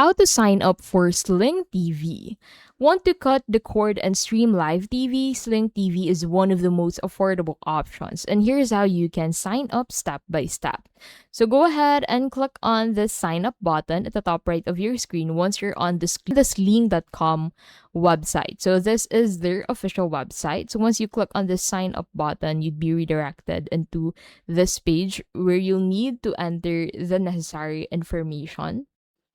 How to sign up for Sling TV. Want to cut the cord and stream live TV? Sling TV is one of the most affordable options. And here's how you can sign up step by step. So go ahead and click on the sign up button at the top right of your screen once you're on the sling.com website. So this is their official website. So once you click on the sign up button, you'd be redirected into this page where you'll need to enter the necessary information.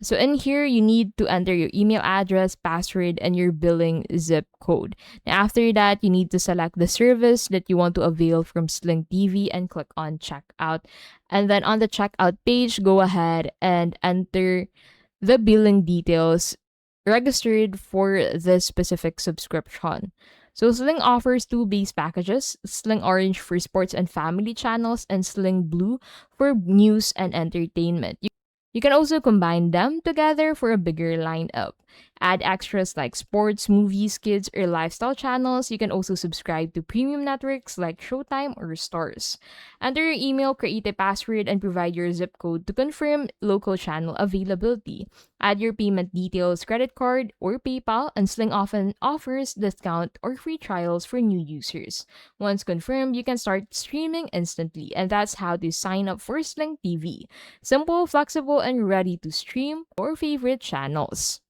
So in here, you need to enter your email address, password, and your billing zip code. Now, after that, you need to select the service that you want to avail from Sling TV and click on checkout. And then on the checkout page, go ahead and enter the billing details registered for this specific subscription. So Sling offers two base packages, Sling Orange for sports and family channels and Sling Blue for news and entertainment. You can also combine them together for a bigger lineup. Add extras like sports, movies, kids, or lifestyle channels. You can also subscribe to premium networks like Showtime or Stars. Enter your email, create a password, and provide your zip code to confirm local channel availability. Add your payment details, credit card, or PayPal, and Sling often offers discount or free trials for new users. Once confirmed, you can start streaming instantly, and that's how to sign up for Sling TV. Simple, flexible, and ready to stream your favorite channels.